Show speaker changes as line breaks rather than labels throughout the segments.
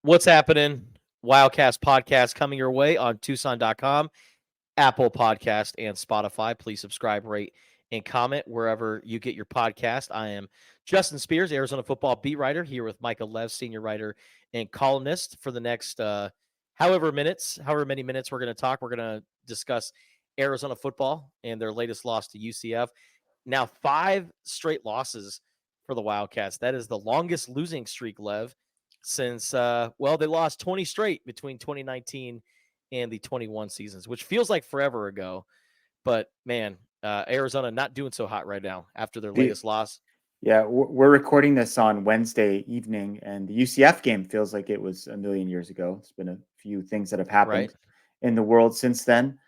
What's happening? Wildcast podcast coming your way on Tucson.com, Apple Podcast, and Spotify. Please subscribe, rate, and comment wherever you get your podcast. I am Justin Spears, Arizona football beat writer, here with Micah Lev, senior writer and columnist for the next however many minutes we're going to talk. We're going to discuss Arizona football and their latest loss to UCF. Now 5 straight losses for the Wildcats. That is the longest losing streak, Lev, since they lost 20 straight between 2019 and the 21 seasons, which feels like forever ago. But man, Arizona not doing so hot right now after their
The
latest loss.
Yeah, we're recording this on Wednesday evening, and the UCF game feels like it was a million years ago. It's been a few things that have
Right?
happened in the world since then.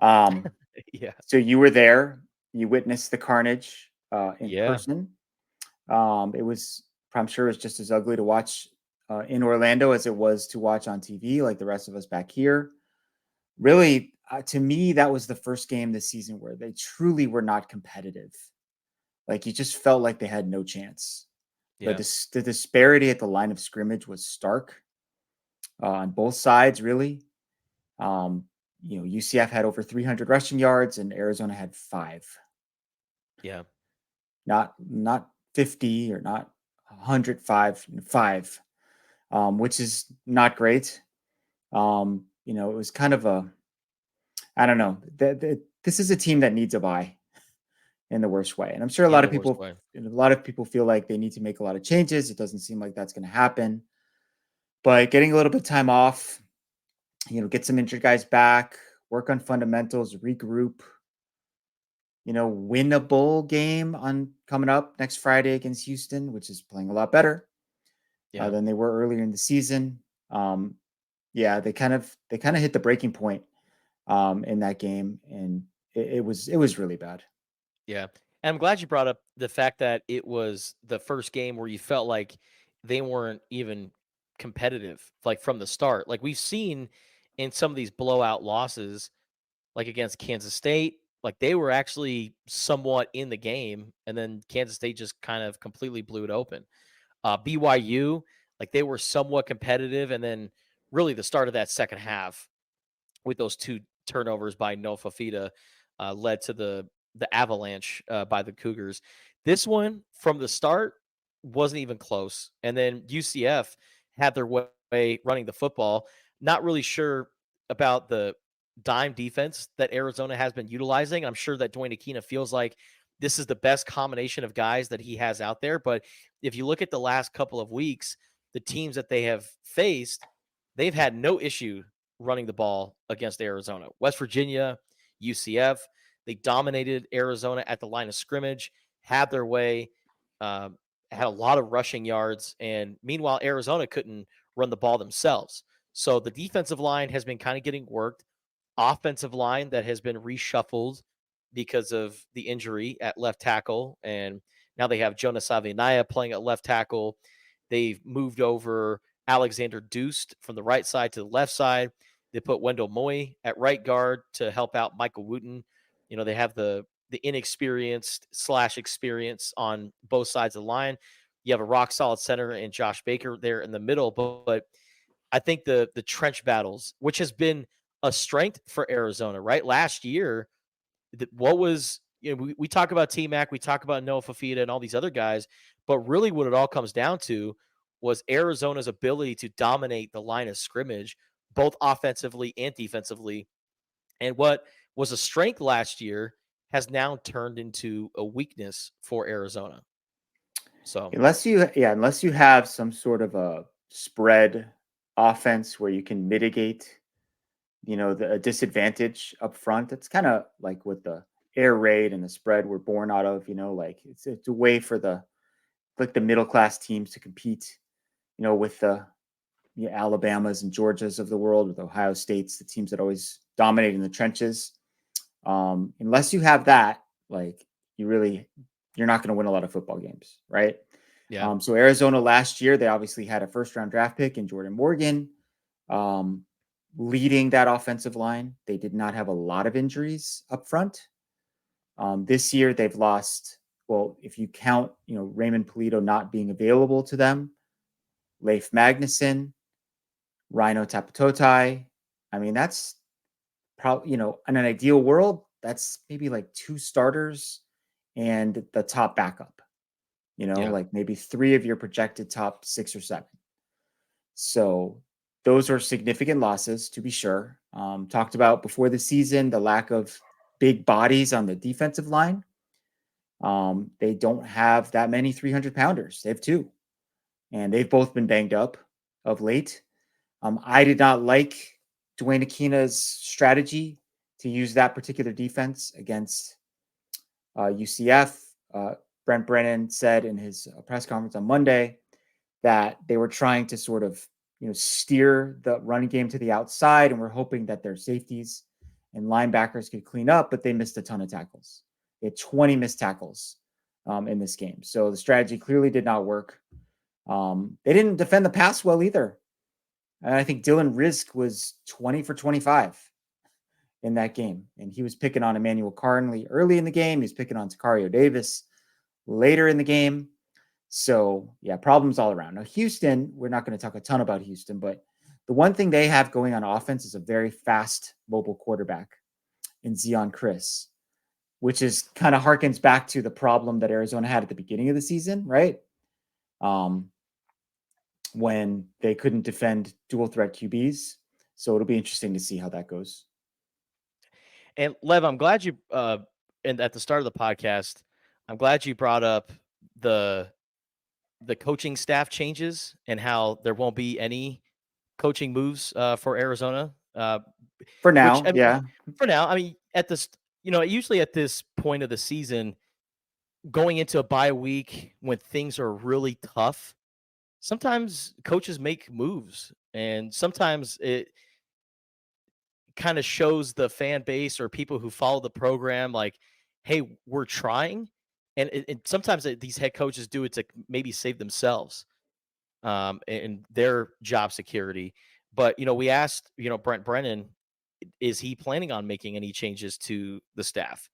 Um,
Yeah.
so you were there, you witnessed the carnage in
Yeah.
person. It was, I'm sure, it was just as ugly to watch in Orlando as it was to watch on TV, like the rest of us back here. Really, to me, that was the first game this season where they truly were not competitive. Like you just felt like they had no chance.
Yeah.
The disparity at the line of scrimmage was stark on both sides, really. UCF had over 300 rushing yards and Arizona had 5.
Yeah.
Not 50 or not 105, 5, which is not great. It was kind of I don't know. This is a team that needs a bye in the worst way. And I'm sure
In the worst way.
a lot of people feel like they need to make a lot of changes. It doesn't seem like that's going to happen. But getting a little bit of time off, get some injured guys back, work on fundamentals, regroup, win a bowl game on coming up next Friday against Houston, which is playing a lot better
Yeah.
than they were earlier in the season. They kind of hit the breaking point in that game, and it was really bad.
Yeah. And I'm glad you brought up the fact that it was the first game where you felt like they weren't even competitive, like from the start. Like we've seen in some of these blowout losses, like against Kansas State, like they were actually somewhat in the game, and then Kansas State just kind of completely blew it open. BYU, like they were somewhat competitive, and then really the start of that second half with those 2 turnovers by Noah Fafita led to the avalanche by the Cougars. This one from the start wasn't even close, and then UCF had their way running the football. Not really sure about the dime defense that Arizona has been utilizing. I'm sure that Dwayne Aquina feels like this is the best combination of guys that he has out there. But if you look at the last couple of weeks, the teams that they have faced, they've had no issue running the ball against Arizona. West Virginia, UCF, they dominated Arizona at the line of scrimmage, had their way, uh, had a lot of rushing yards, and meanwhile, Arizona couldn't run the ball themselves. So the defensive line has been kind of getting worked. Offensive line that has been reshuffled because of the injury at left tackle, and now they have Jonas Avenaya playing at left tackle. They've moved over Alexander Deuced from the right side to the left side. They put Wendell Moy at right guard to help out Michael Wooten. They have the inexperienced / experience on both sides of the line. You have a rock solid center and Josh Baker there in the middle, but I think the trench battles, which has been a strength for Arizona, right? Last year, what was we talk about T Mac, we talk about Noah Fafita and all these other guys, but really what it all comes down to was Arizona's ability to dominate the line of scrimmage, both offensively and defensively. And what was a strength last year has now turned into a weakness for Arizona. So
Unless you have some sort of a spread offense where you can mitigate, the disadvantage up front. It's kind of like what the air raid and the spread were born out of. Like it's a way for the middle class teams to compete. With the Alabamas and Georgias of the world, with Ohio States, the teams that always dominate in the trenches. Unless you have that, like you're not going to win a lot of football games, right?
yeah,
So Arizona last year, they obviously had a first round draft pick in Jordan Morgan, leading that offensive line. They did not have a lot of injuries up front. This year, they've lost. Well, if you count, Raymond Polito not being available to them, Leif Magnuson, Rhino Tapatotai. I mean, that's probably, in an ideal world, that's maybe like 2 starters and the top backup,
Yeah.
like maybe 3 of your projected top 6 or 7. So those are significant losses, to be sure. Talked about before the season, the lack of big bodies on the defensive line. They don't have that many 300-pounders. They have 2, and they've both been banged up of late. I did not like Dwayne Akina's strategy to use that particular defense against UCF. Brent Brennan said in his press conference on Monday that they were trying to sort of steer the running game to the outside, and we're hoping that their safeties and linebackers could clean up, but they missed a ton of tackles. They had 20 missed tackles in this game. So the strategy clearly did not work. They didn't defend the pass well either. And I think Dylan Rizk was 20 for 25 in that game. And he was picking on Emmanuel Carnley early in the game. He was picking on Takario Davis later in the game. So, yeah, problems all around. Now, Houston, we're not going to talk a ton about Houston, but the one thing they have going on offense is a very fast mobile quarterback in Zion Chris, which is kind of harkens back to the problem that Arizona had at the beginning of the season, right? When they couldn't defend dual threat QBs. So it'll be interesting to see how that goes.
And Lev, I'm glad you and at the start of the podcast, I'm glad you brought up the coaching staff changes and how there won't be any coaching moves for Arizona.
For
Which
now, yeah.
for now, I mean, at this, usually at this point of the season, going into a bye week when things are really tough, sometimes coaches make moves, and sometimes it kind of shows the fan base or people who follow the program like, hey, we're trying. And sometimes these head coaches do it to maybe save themselves and their job security. But, we asked, Brent Brennan, is he planning on making any changes to the staff?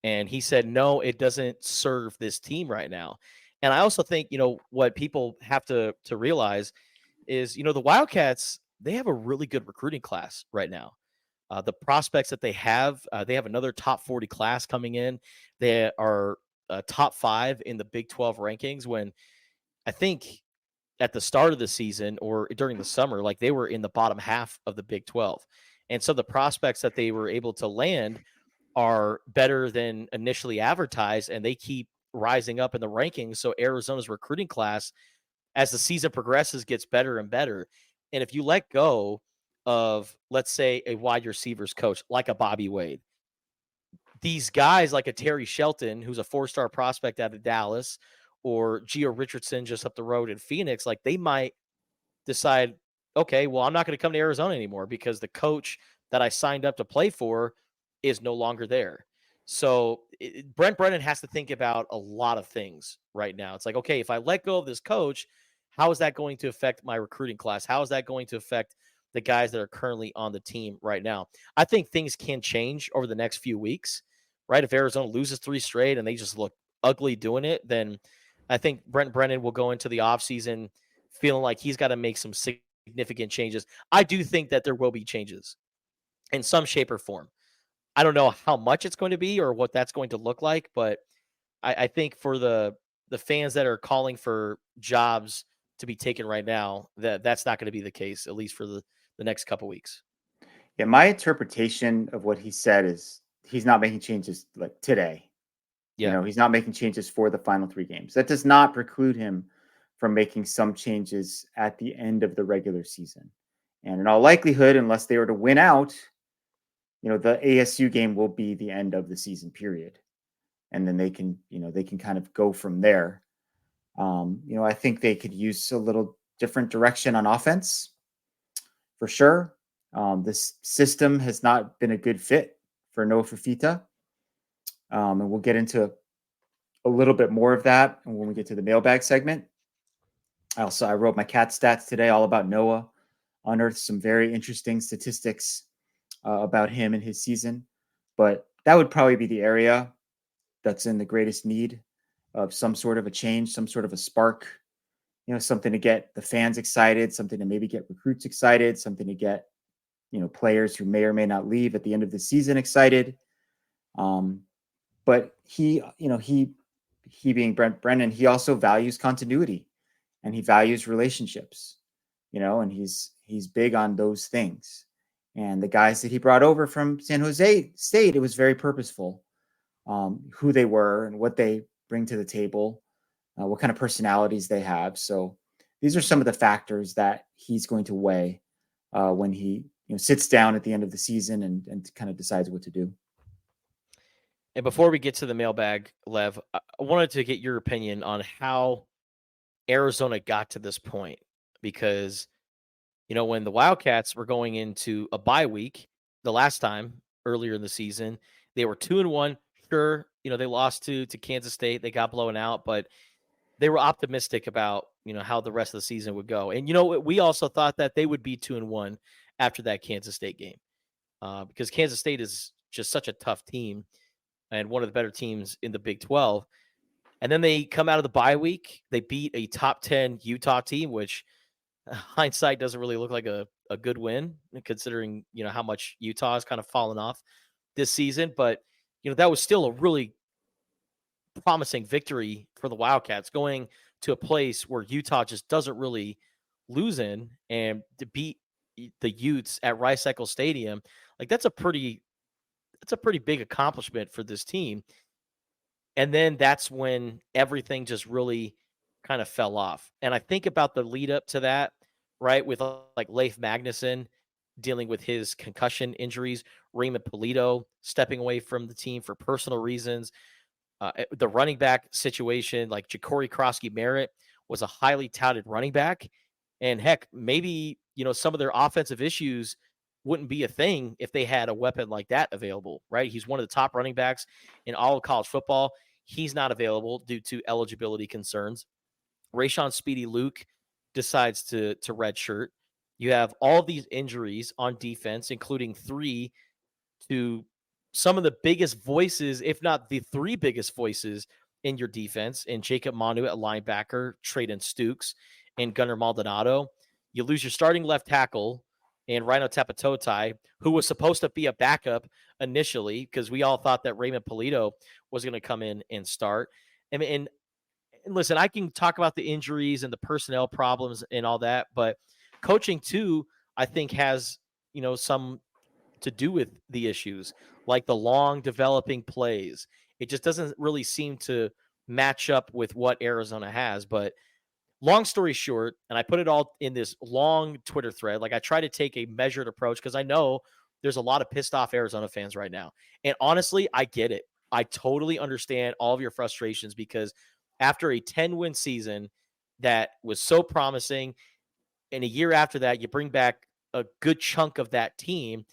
And he said, no, it doesn't serve this team right now. And I also think, what people have to realize is, the Wildcats, they have a really good recruiting class right now. The prospects that they have another top 40 class coming in. They are top 5 in the Big 12 rankings when I think at the start of the season or during the summer, like they were in the bottom half of the Big 12. And so the prospects that they were able to land are better than initially advertised, and they keep rising up in the rankings. So Arizona's recruiting class, as the season progresses, gets better and better. And if you let go of, let's say, a wide receivers coach like a Bobby Wade, these guys like a Terry Shelton, who's a 4-star prospect out of Dallas, or Gio Richardson just up the road in Phoenix, like they might decide, okay, well, I'm not going to come to Arizona anymore because the coach that I signed up to play for is no longer there. So Brent Brennan has to think about a lot of things right now. It's like, okay, if I let go of this coach, how is that going to affect my recruiting class? How is that going to affect the guys that are currently on the team right now? I think things can change over the next few weeks, right? If Arizona loses 3 straight and they just look ugly doing it, then I think Brent Brennan will go into the offseason feeling like he's got to make some significant changes. I do think that there will be changes in some shape or form. I don't know how much it's going to be or what that's going to look like, but I think for the fans that are calling for jobs to be taken right now, that's not going to be the case, at least for the next couple weeks.
Yeah, my interpretation of what he said is he's not making changes like today.
Yeah.
He's not making changes for the final 3 games. That does not preclude him from making some changes at the end of the regular season. And in all likelihood, unless they were to win out, the ASU game will be the end of the season period. And then they can kind of go from there. I think they could use a little different direction on offense for sure. This system has not been a good fit for Noah Fafita. And we'll get into a little bit more of that when we get to the mailbag segment. I wrote my cat stats today all about Noah, unearthed some very interesting statistics about him and his season. But that would probably be the area that's in the greatest need of some sort of a change, some sort of a spark. something to get the fans excited, something to maybe get recruits excited, something to get, players who may or may not leave at the end of the season excited. Um, but he being Brendan, he also values continuity and he values relationships, and he's big on those things. And the guys that he brought over from San Jose State, it was very purposeful, who they were and what they bring to the table, what kind of personalities they have. So these are some of the factors that he's going to weigh when he sits down at the end of the season and kind of decides what to do.
And before we get to the mailbag, Lev, I wanted to get your opinion on how Arizona got to this point because when the Wildcats were going into a bye week the last time earlier in the season, they were 2-1. Sure, they lost to Kansas State. They got blown out, but they were optimistic about, how the rest of the season would go. And we also thought that they would be 2-1 after that Kansas State game. Because Kansas State is just such a tough team and one of the better teams in the Big 12. And then they come out of the bye week. They beat a top 10 Utah team, which hindsight doesn't really look like a good win considering, how much Utah has kind of fallen off this season. But, that was still a really promising victory for the Wildcats going to a place where Utah just doesn't really lose in, and to beat the Utes at Rice Eccles Stadium. Like that's a pretty big accomplishment for this team. And then that's when everything just really kind of fell off. And I think about the lead up to that, right? With like Leif Magnuson dealing with his concussion injuries, Raymond Polito stepping away from the team for personal reasons. The running back situation, like Ja'Cory Krosky-Merritt was a highly touted running back. And heck, maybe, some of their offensive issues wouldn't be a thing if they had a weapon like that available, right? He's one of the top running backs in all of college football. He's not available due to eligibility concerns. Rayshon Speedy Luke decides to redshirt. You have all these injuries on defense, including 3 to some of the biggest voices, if not the 3 biggest voices in your defense, in Jacob Manu at linebacker, Trayden Stukes, and Gunnar Maldonado. You lose your starting left tackle and Rhino Tapatotai, who was supposed to be a backup initially because we all thought that Raymond Polito was going to come in and start. And listen, I can talk about the injuries and the personnel problems and all that, but coaching too, I think has, some to do with the issues, like the long developing plays. It just doesn't really seem to match up with what Arizona has. But long story short, and I put it all in this long Twitter thread, like I try to take a measured approach because I know there's a lot of pissed off Arizona fans right now. And honestly, I get it. I totally understand all of your frustrations because after a 10-win season that was so promising, and a year after that, you bring back a good chunk of that team,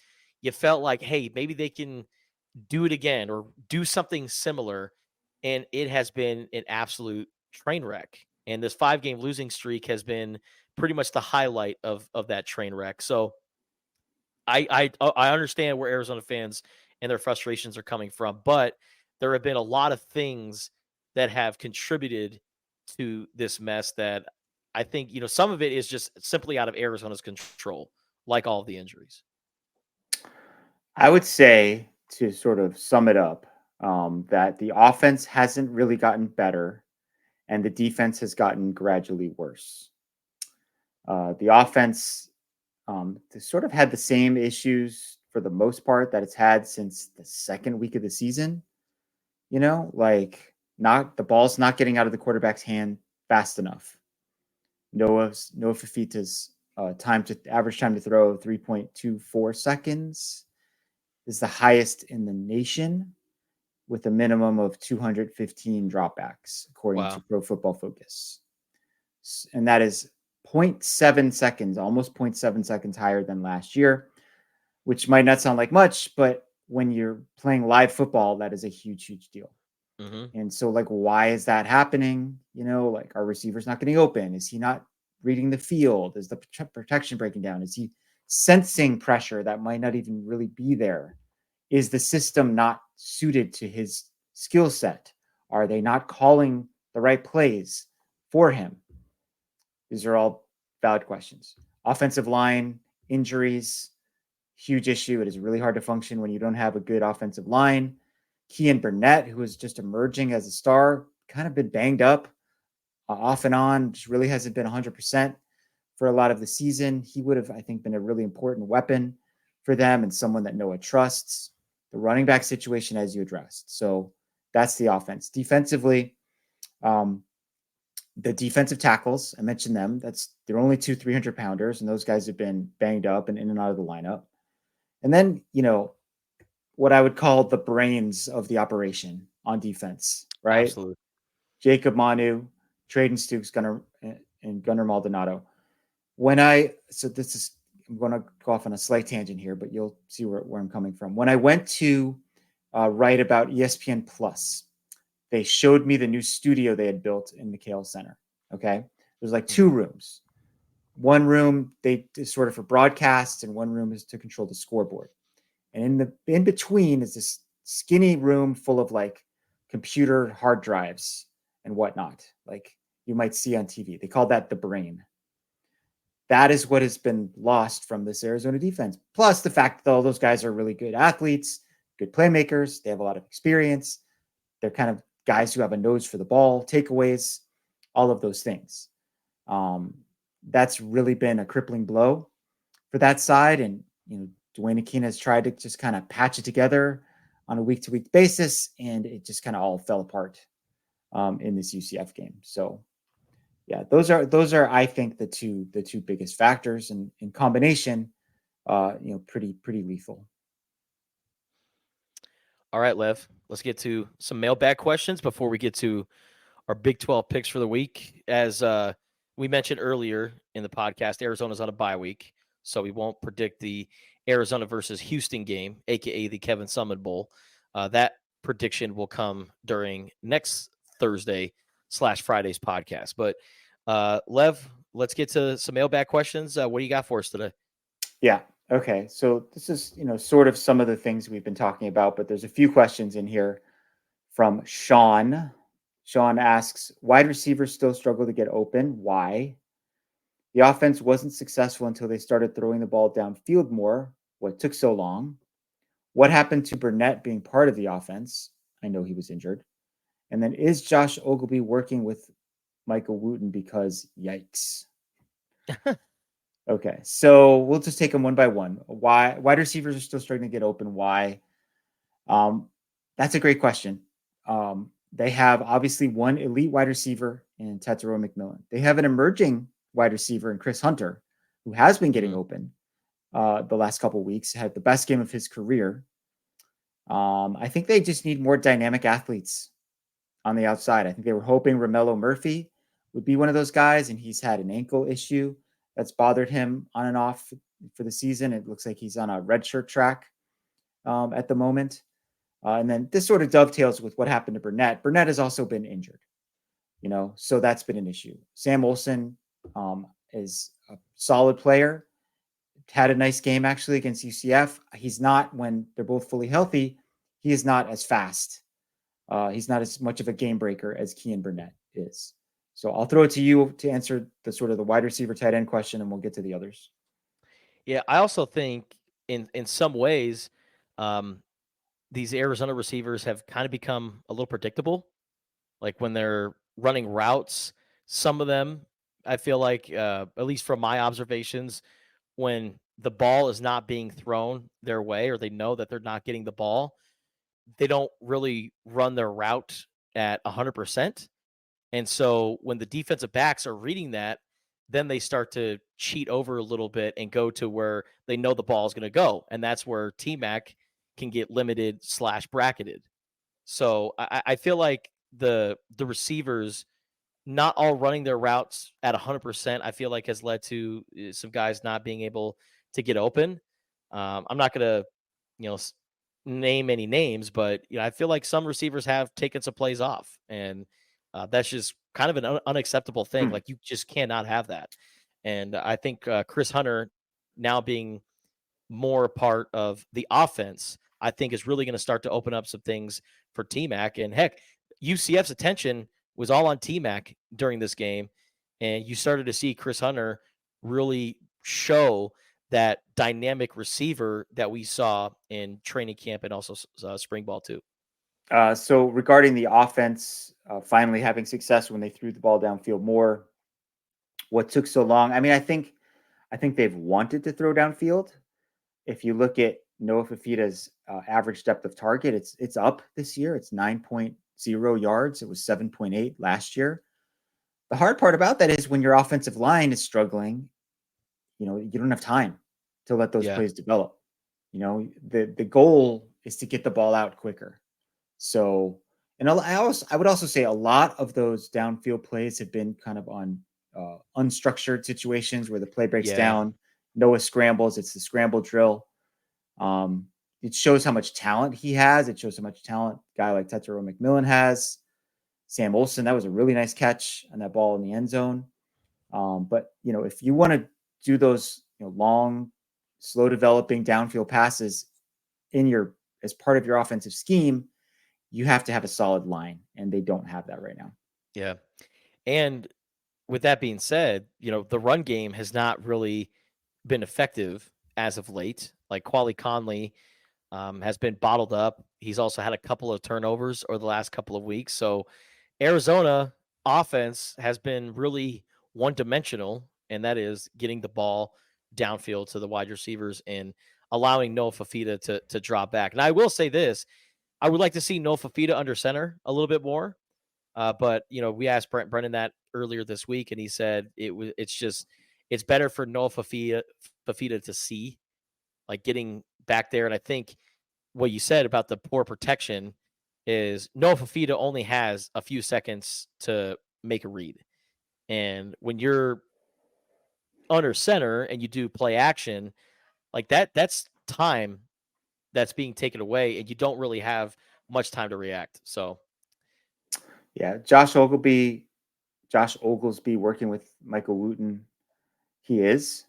you felt like, hey, maybe they can do it again or do something similar. And it has been an absolute train wreck. And this 5-game losing streak has been pretty much the highlight of that train wreck. So I understand where Arizona fans and their frustrations are coming from, but there have been a lot of things that have contributed to this mess that I think, some of it is just simply out of Arizona's control, like all of the injuries.
I would say, to sort of sum it up, that the offense hasn't really gotten better and the defense has gotten gradually worse. The offense sort of had the same issues for the most part that it's had since the second week of the season. Like not the ball's not getting out of the quarterback's hand fast enough. Noah Fafita's average time to throw 3.24 seconds is the highest in the nation, with a minimum of 215 dropbacks, according to
Wow.
Pro Football Focus. And that is zero point 0.7 seconds, almost 0.7 seconds higher than last year, which might not sound like much, but when you're playing live football, that is a huge, huge deal.
Mm-hmm.
And so, like, why is that happening? Like, our receiver's not getting open? Is he not reading the field? Is the protection breaking down? Is he sensing pressure that might not even really be there? Is the system not suited to his skill set? Are they not calling the right plays for him? These are all valid questions. Offensive line, injuries, huge issue. It is really hard to function when you don't have a good offensive line. Kean Burnett, who is just emerging as a star, kind of been banged up off and on, just really hasn't been 100% for a lot of the season. He would have, I think, been a really important weapon for them and someone that Noah trusts. The running back situation, as you addressed. So that's the offense. Defensively, the defensive tackles, I mentioned them. They're only 300-pounders, and those guys have been banged up and in and out of the lineup. And then, what I would call the brains of the operation on defense, right?
Absolutely.
Jacob Manu, Traden Stukes, and Gunnar Maldonado. I'm going to go off on a slight tangent here, but you'll see where I'm coming from. When I went to write about ESPN Plus, they showed me the new studio they had built in McHale Center. Okay. There's like two rooms. One room is sort of for broadcasts, and one room is to control the scoreboard. And in between is this skinny room full of like computer hard drives and whatnot, like you might see on TV. They call that the brain. That is what has been lost from this Arizona defense. Plus the fact that all those guys are really good athletes, good playmakers. They have a lot of experience. They're kind of guys who have a nose for the ball, takeaways, all of those things. That's really been a crippling blow for that side. And, Dwayne Akina has tried to just kind of patch it together on a week-to-week basis, and it just kind of all fell apart in this UCF game. So, yeah, those are I think the two biggest factors, and in combination, pretty lethal.
All right, Lev, let's get to some mailbag questions before we get to our Big 12 picks for the week. As we mentioned earlier in the podcast, Arizona's on a bye week, so we won't predict the Arizona versus Houston game, a.k.a. the Kevin Sumlin Bowl. That prediction will come during next Thursday/Friday's podcast. But, Lev, let's get to some mailbag questions. What do you got for us today?
Yeah. Okay. So this is, sort of some of the things we've been talking about, but there's a few questions in here from Sean. Sean asks, wide receivers still struggle to get open. Why? The offense wasn't successful until they started throwing the ball downfield more. What took so long? What happened to Burnett being part of the offense? I know he was injured. And then is Josh Ogilvy working with Michael Wooten because yikes? Okay, so we'll just take them one by one. Why wide receivers are still struggling to get open? Why? That's a great question. They have obviously one elite wide receiver in Tetero McMillan. They have an emerging wide receiver in Chris Hunter, who has been getting open the last couple of weeks, had the best game of his career. I think they just need more dynamic athletes on the outside. I think they were hoping Romello Murphy would be one of those guys, and he's had an ankle issue that's bothered him on and off for the season. It looks like he's on a redshirt track at the moment. And then this sort of dovetails with what happened to Burnett. Burnett has also been injured, so that's been an issue. Sam Olsen is a solid player, had a nice game actually against UCF. He's not, when they're both fully healthy, he is not as fast. He's not as much of a game breaker as Kean Burnett is. So I'll throw it to you to answer the sort of the wide receiver tight end question, and we'll get to the others.
Yeah, I also think in some ways, these Arizona receivers have kind of become a little predictable. Like when they're running routes, some of them, I feel like, at least from my observations, when the ball is not being thrown their way or they know that they're not getting the ball, they don't really run their route at 100%. And so when the defensive backs are reading that, then they start to cheat over a little bit and go to where they know the ball is going to go. And that's where T-Mac can get limited/bracketed. So I feel like the receivers not all running their routes at 100%, I feel like has led to some guys not being able to get open. I'm not going to, name any names, but I feel like some receivers have taken some plays off, and that's just kind of an unacceptable thing. Like you just cannot have that. And I think Chris Hunter now being more a part of the offense, I think is really going to start to open up some things for T-Mac. And heck, UCF's attention was all on T-Mac during this game. And you started to see Chris Hunter really show that dynamic receiver that we saw in training camp and also spring ball too.
So regarding the offense, finally having success when they threw the ball downfield more, what took so long? I mean, I think they've wanted to throw downfield. If you look at Noah Fafita's average depth of target, it's up this year. It's 9.0 yards. It was 7.8 last year. The hard part about that is when your offensive line is struggling, you don't have time to let those
Yeah.
plays develop. The goal is to get the ball out quicker. So, and I would also say a lot of those downfield plays have been kind of on unstructured situations where the play breaks
Yeah.
down. Noah scrambles. It's the scramble drill. Um, it shows how much talent he has. It shows how much talent a guy like Tetero McMillan has. Sam Olsen, that was a really nice catch on that ball in the end zone. But if you want to do those long, slow developing downfield passes in your as part of your offensive scheme, you have to have a solid line, and they don't have that right now.
Yeah. And with that being said, the run game has not really been effective as of late. Like Quali Conley has been bottled up. He's also had a couple of turnovers over the last couple of weeks. So Arizona offense has been really one dimensional, and that is getting the ball downfield to the wide receivers and allowing Noah Fafita to drop back. And I will say this: I would like to see Noah Fafita under center a little bit more. But we asked Brendan that earlier this week, and he said it's better for Noah Fafita to see like getting back there. And I think what you said about the poor protection is Noah Fafita only has a few seconds to make a read. And when you're under center and you do play action, like that's time that's being taken away, and you don't really have much time to react. So
Yeah, Josh Oglesby working with Michael Wooten. He is.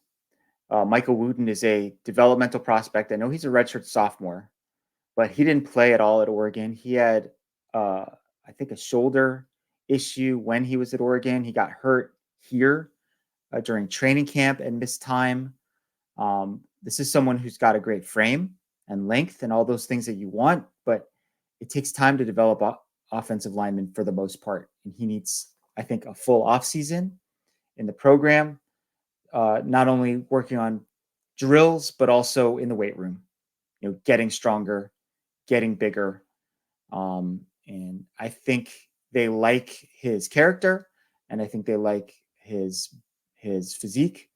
Michael Wooten is a developmental prospect. I know he's a redshirt sophomore, but he didn't play at all at Oregon. He had, I think, a shoulder issue when he was at Oregon. He got hurt here during training camp and missed time. This is someone who's got a great frame and length and all those things that you want, but it takes time to develop offensive linemen for the most part. And he needs, I think, a full offseason in the program, not only working on drills, but also in the weight room, getting stronger, getting bigger. And I think they like his character, and I think they like his physique,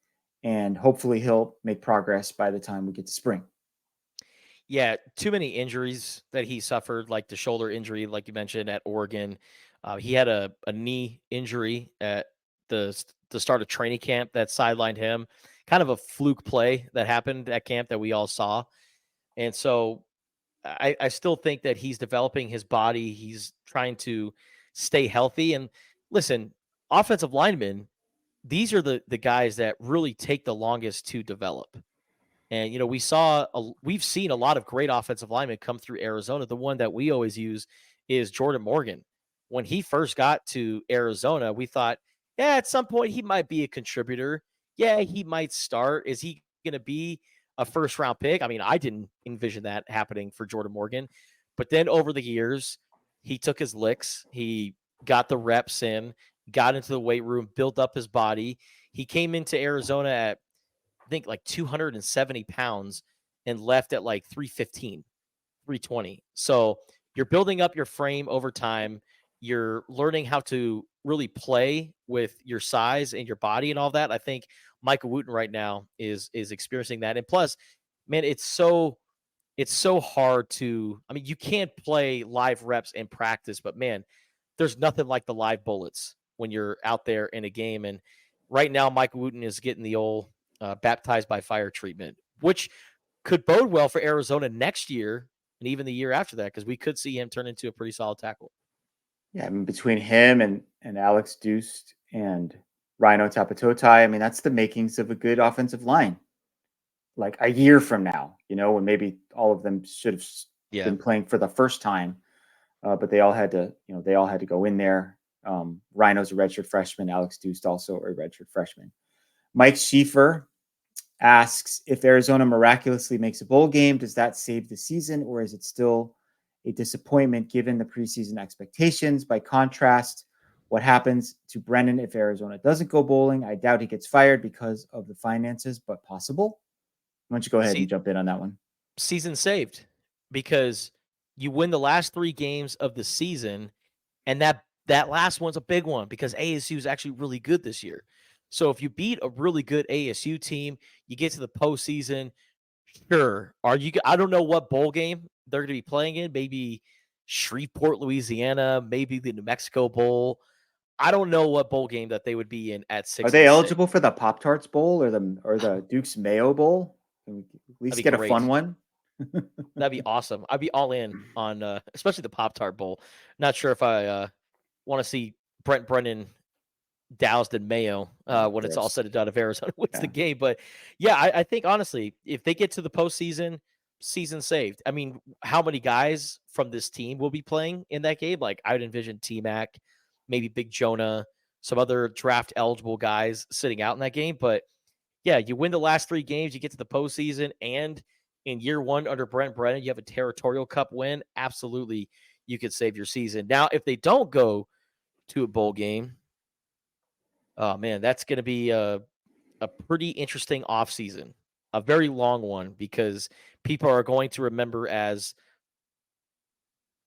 and hopefully he'll make progress by the time we get to spring.
yeah, too many injuries that he suffered, like the shoulder injury, like you mentioned at Oregon. He had a knee injury at the start of training camp that sidelined him. Kind of a fluke play that happened at camp that we all saw, and so I still think that he's developing his body. He's trying to stay healthy. And listen, offensive linemen, these are the guys that really take the longest to develop. And we've seen a lot of great offensive linemen come through Arizona. The one that we always use is Jordan Morgan. When he first got to Arizona, we thought, yeah, at some point he might be a contributor. Yeah, he might start. Is he going to be a first round pick? I mean, I didn't envision that happening for Jordan Morgan. But then over the years, he took his licks. He got the reps in, got into the weight room, built up his body. He came into Arizona at I think like 270 pounds and left at like 315, 320. So you're building up your frame over time. You're learning how to really play with your size and your body and all that. I think Michael Wooten right now is experiencing that. And plus, man, it's so hard to, I mean, you can't play live reps in practice, but man, there's nothing like the live bullets when you're out there in a game. And right now, Michael Wooten is getting the old baptized by fire treatment, which could bode well for Arizona next year and even the year after that, because we could see him turn into a pretty solid tackle.
Yeah, I mean, between him and Alex Deuce and Rhino Tapatotai, I mean, that's the makings of a good offensive line. Like a year from now, when maybe all of them should have
Yeah.
been playing for the first time, but they all had to go in there. Rhino's a redshirt freshman. Alex Deuce also a redshirt freshman. Mike Schieffer asks, if Arizona miraculously makes a bowl game, does that save the season, or is it still a disappointment given the preseason expectations? By contrast, what happens to Brennan if Arizona doesn't go bowling? I doubt he gets fired because of the finances, but possible. Why don't you go ahead and
See,
jump in on that one?
season saved because you win the last 3 games of the season, and that last one's a big one because ASU is actually really good this year. So if you beat a really good ASU team, you get to the postseason. Sure, are you? I don't know what bowl game they're going to be playing in. Maybe Shreveport, Louisiana. Maybe the New Mexico Bowl. I don't know what bowl game that they would be in at
Are
six
they
and six.
eligible for the Pop Tarts Bowl or the Duke's Mayo Bowl? Can we at
That'd
least
be
get a fun
great.
one?
That'd be awesome. I'd be all in on, especially the Pop Tart Bowl. Not sure if I want to see Brent Brennan doused in mayo
Oh,
when it's all
gross.
said and done if Arizona wins the
Yeah.
game. But yeah, I think honestly, if they get to the postseason, season saved. I mean, how many guys from this team will be playing in that game? Like I would envision T Mac, maybe Big Jonah, some other draft eligible guys sitting out in that game. But yeah, you win the last 3 games, you get to the postseason, and in year one under Brent Brennan, you have a territorial cup win. Absolutely, you could save your season. Now, if they don't go to a bowl game, oh man, that's going to be a pretty interesting offseason, a very long one, because people are going to remember as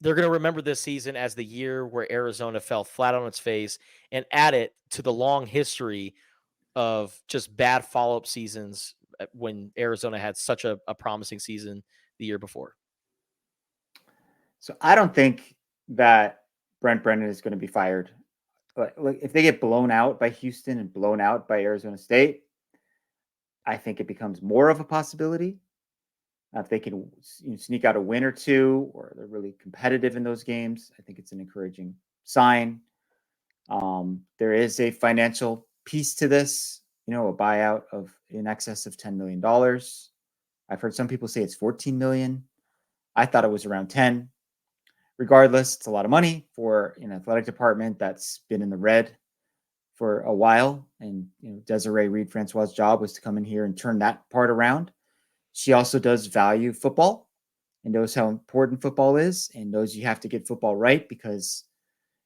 they're going to remember this season as the year where Arizona fell flat on its face and add it to the long history of just bad follow up seasons when Arizona had such a promising season the year before.
So I don't think that Brent Brennan is going to be fired. Like if they get blown out by Houston and blown out by Arizona State, I think it becomes more of a possibility. If they can sneak out a win or two, or they're really competitive in those games, I think it's an encouraging sign. There is a financial piece to this, a buyout of in excess of $10 million. I've heard some people say it's 14 million. I thought it was around 10. Regardless, it's a lot of money for an athletic department that's been in the red for a while. And Desiree Reed Francois' job was to come in here and turn that part around. She also does value football and knows how important football is and knows you have to get football right because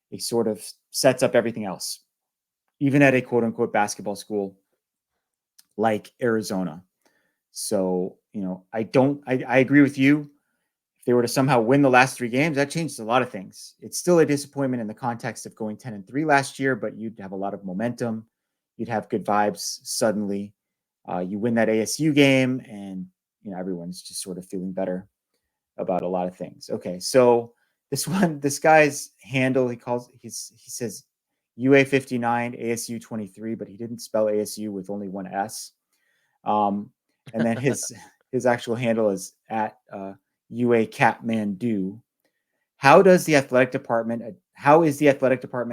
it sort of sets up everything else, even at a quote unquote basketball school like Arizona. So, I agree with you. If they were to somehow win the last 3 games, that changes a lot of things. It's still a disappointment in the context of going 10-3 last year, but you'd have a lot of momentum. You'd have good vibes suddenly. You win that ASU game, and everyone's just sort of feeling better about a lot of things. Okay, so this guy's handle, he says UA59 ASU 23, but he didn't spell ASU with only one S. And then his actual handle is at UA Catmandu. How is the athletic department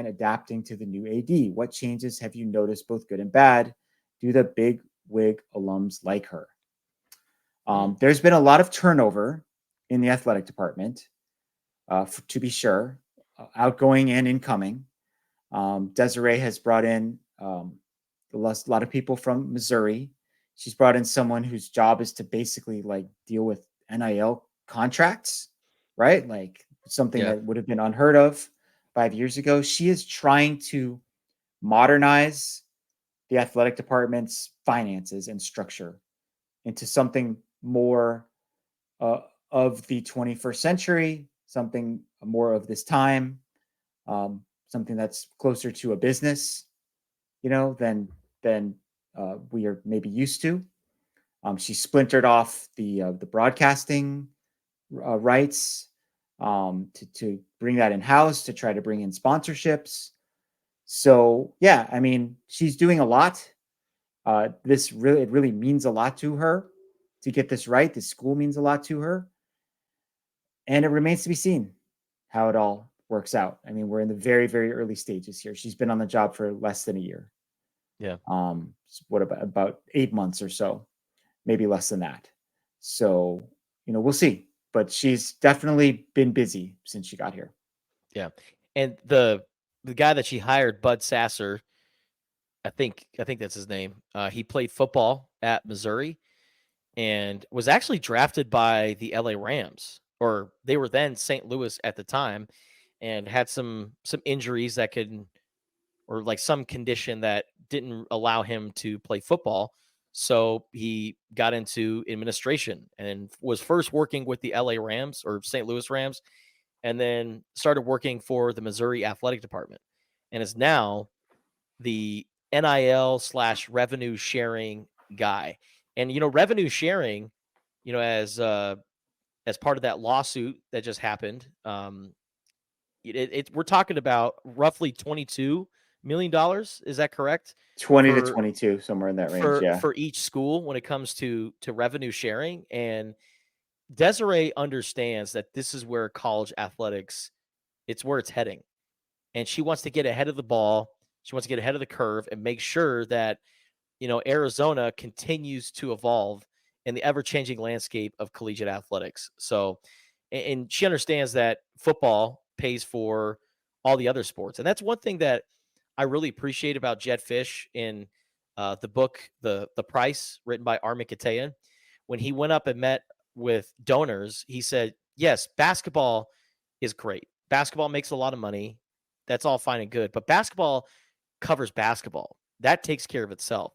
adapting to the new AD? What changes have you noticed, both good and bad? Do the big wig alums like her? There's been a lot of turnover in the athletic department, to be sure, outgoing and incoming. Desiree has brought in a lot of people from Missouri. She's brought in someone whose job is to basically deal with NIL contracts, right? Like something
Yeah.
that would have been unheard of 5 years ago. She is trying to modernize the athletic department's finances and structure into something more of the 21st century, something more of this time, something that's closer to a business, than we are maybe used to. She splintered off the broadcasting rights to bring that in house, to try to bring in sponsorships. So yeah, I mean, she's doing a lot. It really means a lot to her to get this right. This school means a lot to her, and it remains to be seen how it all works out. I mean, we're in the very, very early stages here. She's been on the job for less than a year.
Yeah.
What about 8 months or so, maybe less than that. So, we'll see. But she's definitely been busy since she got here.
Yeah. And the the guy that she hired, Bud Sasser, I think that's his name. He played football at Missouri and was actually drafted by the LA Rams, or they were then St. Louis at the time, and had some injuries that could, or like some condition that didn't allow him to play football. So he got into administration and was first working with the LA Rams or St. Louis Rams, and then started working for the Missouri Athletic Department, and is now the NIL / revenue sharing guy. And revenue sharing, as part of that lawsuit that just happened, we're talking about roughly $22 million. Is that correct?
20 to
For
22, somewhere in that range.
for
Yeah.
for each school when it comes to revenue sharing. And Desiree understands that this is where college athletics, it's where it's heading, and she wants to get ahead of the ball. She wants to get ahead of the curve and make sure that Arizona continues to evolve in the ever-changing landscape of collegiate athletics. So, and she understands that football pays for all the other sports, and that's one thing that I really appreciate about Jed Fish in the book, the Price, written by Armin Katayan. When he went up and met with donors, he said, "Yes, basketball is great. Basketball makes a lot of money. That's all fine and good, but basketball covers basketball. That takes care of itself.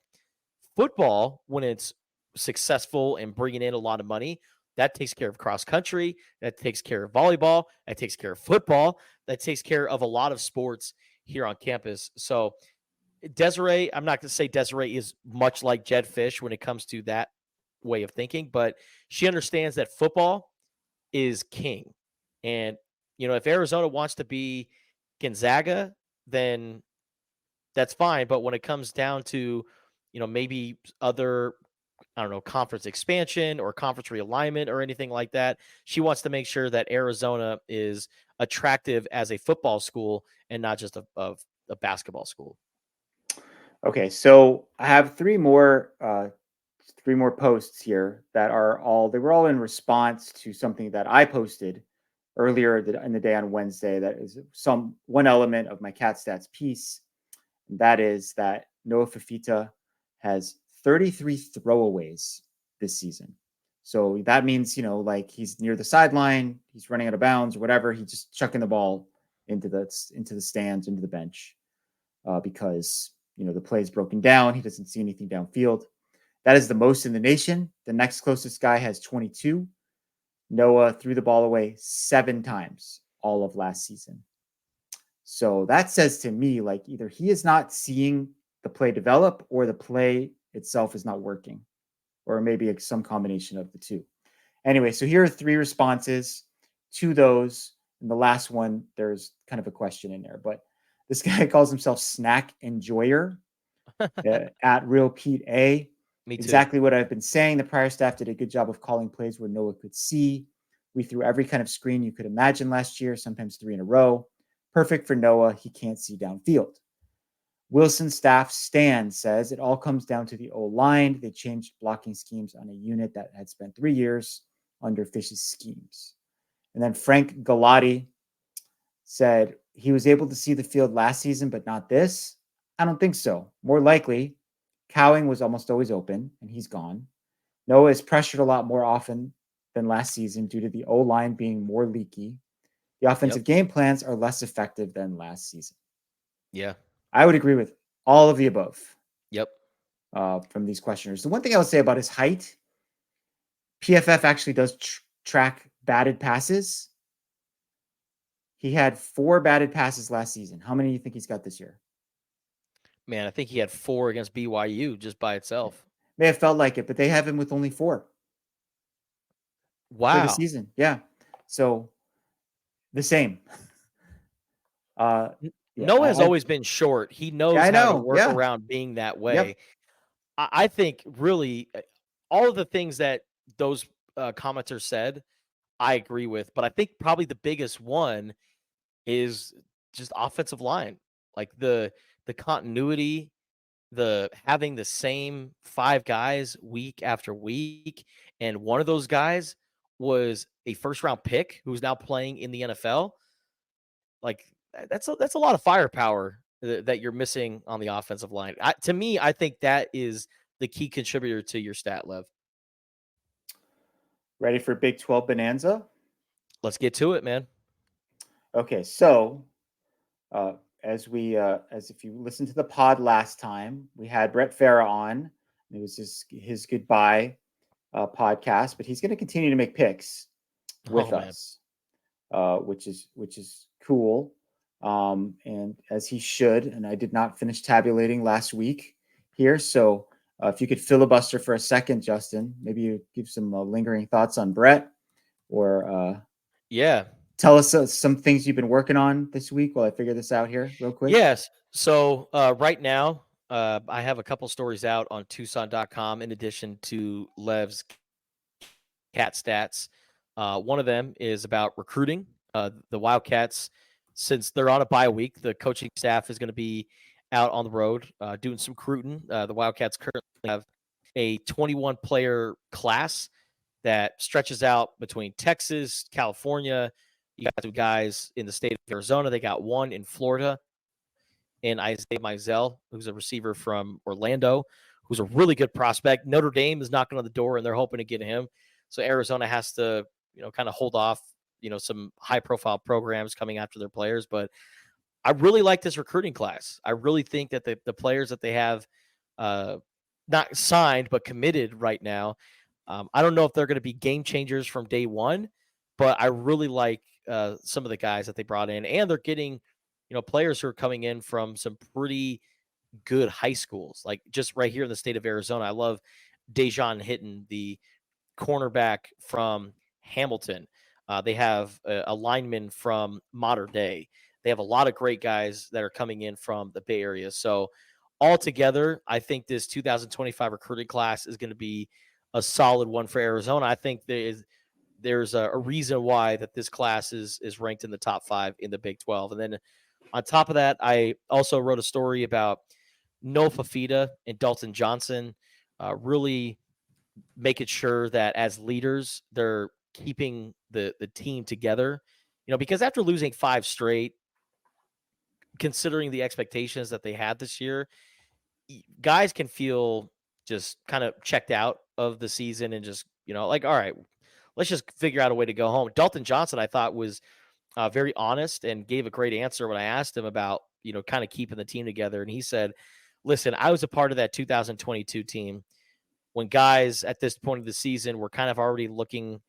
Football, when it's successful and bringing in a lot of money, that takes care of cross country, that takes care of volleyball, that takes care of football, that takes care of a lot of sports here on campus." So, Desiree, I'm not going to say Desiree is much like Jed Fish when it comes to that way of thinking, but she understands that football is king. And, if Arizona wants to be Gonzaga, then that's fine. But when it comes down to, maybe other, I don't know, conference expansion or conference realignment or anything like that, she wants to make sure that Arizona is attractive as a football school and not just a basketball school.
Okay, so I have three more posts here that they were all in response to something that I posted earlier in the day on Wednesday. That is one element of my cat stats piece. And that is that Noah Fafita has 33 throwaways this season. So that means, like he's near the sideline, he's running out of bounds or whatever. He's just chucking the ball into the stands, into the bench, because the play is broken down. He doesn't see anything downfield. That is the most in the nation. The next closest guy has 22. Noah threw the ball away 7 times all of last season. So that says to me, like, either he is not seeing the play develop or the play itself is not working, or maybe some combination of the two. Anyway, so here are 3 responses to those. And the last one, there's kind of a question in there, but this guy calls himself Snack Enjoyer at Real Pete A.
Me too.
Exactly what I've been saying. The prior staff did a good job of calling plays where Noah could see. We threw every kind of screen you could imagine last year, sometimes 3 in a row. Perfect for Noah. He can't see downfield. Wilson staff Stan says it all comes down to the O-line. They changed blocking schemes on a unit that had spent 3 years under Fish's schemes. And then Frank Galati said he was able to see the field last season, but not this. I don't think so. More likely, Cowing was almost always open, and he's gone. Noah is pressured a lot more often than last season due to the O-line being more leaky. The offensive game plans are less effective than last season.
Yeah.
I would agree with all of the above.
Yep.
From these questioners. The one thing I would say about his height, PFF actually does track batted passes. He had 4 batted passes last season. How many do you think he's got this year?
Man, I think he had 4 against BYU just by itself.
May have felt like it, but they have him with only 4.
Wow.
For the season. Yeah. So the same.
Noah has always been short. He knows how to work around being that way.
Yep.
I think really all of the things that those commenters said, I agree with. But I think probably the biggest one is just offensive line. Like the continuity, the having the same 5 guys week after week. And one of those guys was a first round pick who's now playing in the NFL. Like, that's a lot of firepower that you're missing on the offensive line. To me, I think that is the key contributor to your stat, Lev.
Ready for Big 12 Bonanza?
Let's get to it, man.
Okay, so uh, as if you listened to the pod last time, we had Brett Farah on. It was his goodbye podcast, but he's going to continue to make picks
Oh
with
man.
us, which is cool, and as he should. And I did not finish tabulating last week here, so if you could filibuster for a second, Justin, maybe you give some lingering thoughts on Brett, or
Yeah.
tell us some things you've been working on this week while I figure this out here real quick.
Yes. So right now, I have a couple stories out on Tucson.com in addition to Lev's cat stats. One of them is about recruiting. The Wildcats, since they're on a bye week, the coaching staff is going to be out on the road doing some recruiting. The Wildcats currently have a 21 player class that stretches out between Texas, California. You got some guys in the state of Arizona. They got one in Florida, and Isaiah Mizell, who's a receiver from Orlando, who's a really good prospect. Notre Dame is knocking on the door, and they're hoping to get him. So Arizona has to, kind of hold off, some high-profile programs coming after their players. But I really like this recruiting class. I really think that the players that they have, not signed but committed right now, I don't know if they're going to be game changers from day one, but I really like some of the guys that they brought in, and they're getting players who are coming in from some pretty good high schools, like just right here in the state of Arizona. I love Dejon Hitton, the cornerback from Hamilton. They have a lineman from Mater Dei. They have a lot of great guys that are coming in from the Bay Area. So altogether, I think this 2025 recruiting class is going to be a solid one for Arizona. I think there's a reason why that this class is ranked in the top 5 in the Big 12. And then on top of that, I also wrote a story about Noah Fafita and Dalton Johnson, really making sure that as leaders, they're keeping the team together. Because after losing 5 straight, considering the expectations that they had this year, guys can feel just kind of checked out of the season and just, like, all right, let's just figure out a way to go home. Dalton Johnson, I thought, was very honest and gave a great answer when I asked him about, kind of keeping the team together. And he said, listen, I was a part of that 2022 team when guys at this point of the season were kind of already looking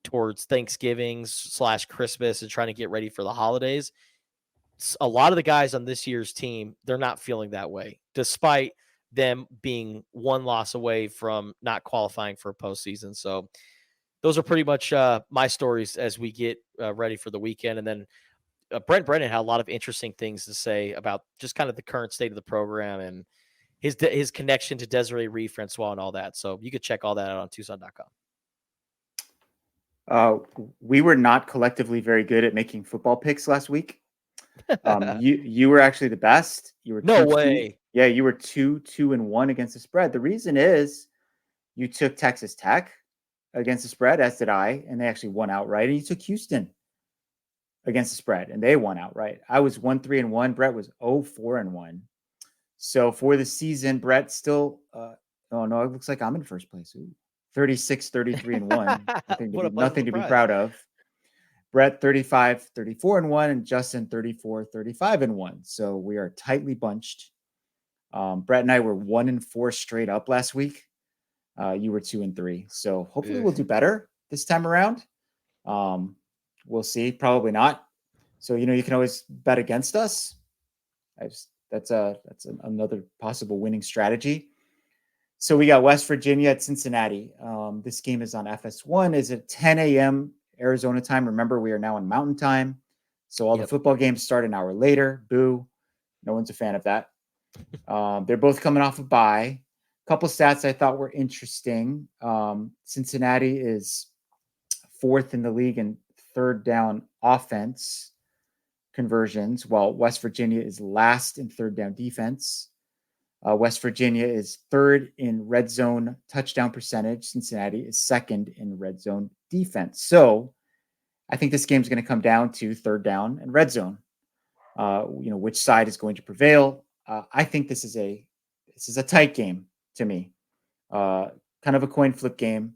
towards Thanksgiving/Christmas and trying to get ready for the holidays. A lot of the guys on this year's team, they're not feeling that way, despite them being one loss away from not qualifying for a postseason. So those are pretty much my stories as we get ready for the weekend. And then Brent Brennan had a lot of interesting things to say about just kind of the current state of the program and his connection to Desiree Reed Francois and all that. So you could check all that out on Tucson.com.
We were not collectively very good at making football picks last week. You were actually the best. You were
No
2-2.
way.
Yeah, you were 2-1 against the spread. The reason is you took Texas Tech against the spread, as did I, and they actually won outright. And you took Houston against the spread, and they won outright. I was 1-3-1. Brett was 0-4-1. So for the season, Brett still. Oh no, it looks like I'm in first place. 36-33-1. Nothing to be proud of. Brett 35-34-1, and Justin 34-35-1. So we are tightly bunched. Brett and I were 1-4 straight up last week. You were 2-3. So hopefully we'll do better this time around. We'll see. Probably not. So you can always bet against us. That's another possible winning strategy. So we got West Virginia at Cincinnati. This game is on FS1. Is at 10 a.m. Arizona time. Remember, we are now in Mountain Time. So all the football games start an hour later. Boo. No one's a fan of that. They're both coming off a bye. A couple stats I thought were interesting. Cincinnati is 4th in the league in third down offense conversions, while West Virginia is last in third down defense. West Virginia is 3rd in red zone touchdown percentage. Cincinnati is 2nd in red zone defense. So I think this game is going to come down to third down and red zone. which side is going to prevail. I think this is a tight game to me. Uh, Kind of a coin flip game.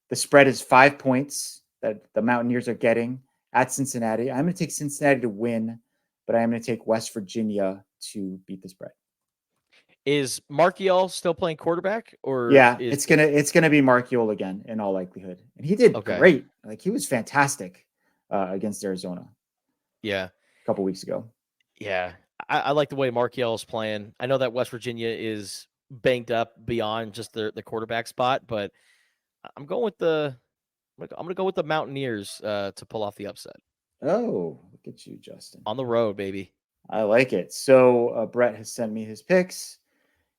The spread is 5 points that the Mountaineers are getting at Cincinnati. I'm going to take Cincinnati to win, but I'm going to take West Virginia to beat the spread.
Is Markiel still playing quarterback, or
Yeah,
is
it's gonna be Mark Yole again in all likelihood, and he did
okay?
great. Like he was fantastic against Arizona
Yeah,
a couple weeks ago.
yeah. I like the way Markiel is playing. I know that West Virginia is banked up beyond just the quarterback spot, but I'm going with I'm gonna go with the Mountaineers to pull off the upset
Oh, look at you, Justin.
on the road, baby.
I like it. So Brett has sent me his picks,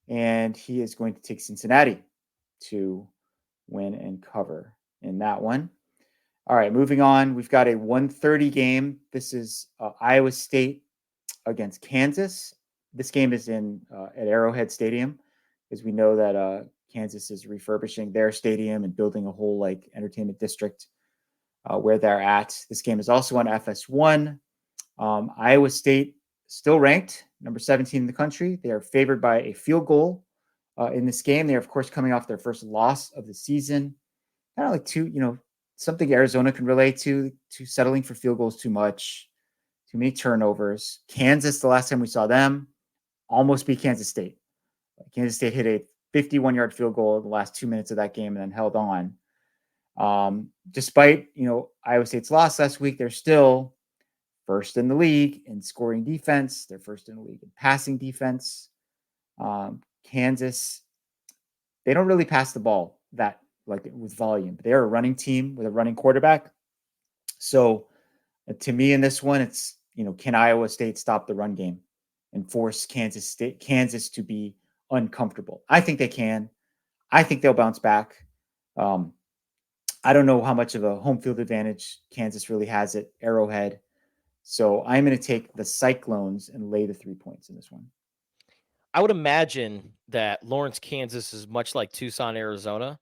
and he is going to take Cincinnati to win and cover in that one. All right, moving on. We've got a 1:30 game. This is Iowa State against Kansas. This game is in at Arrowhead Stadium, because we know that Kansas is refurbishing their stadium and building a whole like entertainment district where they're at. This game is also on FS1. Iowa State still ranked number 17 in the country. They are favored by a field goal in this game. They're of course coming off their first loss of the season. Kind of like something Arizona can relate to settling for field goals too much, too many turnovers. Kansas, the last time we saw them, almost beat Kansas State. Kansas State hit a 51-yard field goal in the last 2 minutes of that game and then held on. Despite Iowa State's loss last week, they're still first in the league in scoring defense. They're first in the league in passing defense. Kansas, they don't really pass the ball that like with volume, but they're a running team with a running quarterback. So to me in this one, it's can Iowa State stop the run game and force Kansas to be uncomfortable? I think they can. I think they'll bounce back. I don't know how much of a home field advantage Kansas really has at Arrowhead. So I'm going to take the Cyclones and lay the 3 points in this one.
I would imagine that Lawrence, Kansas is much like Tucson, Arizona,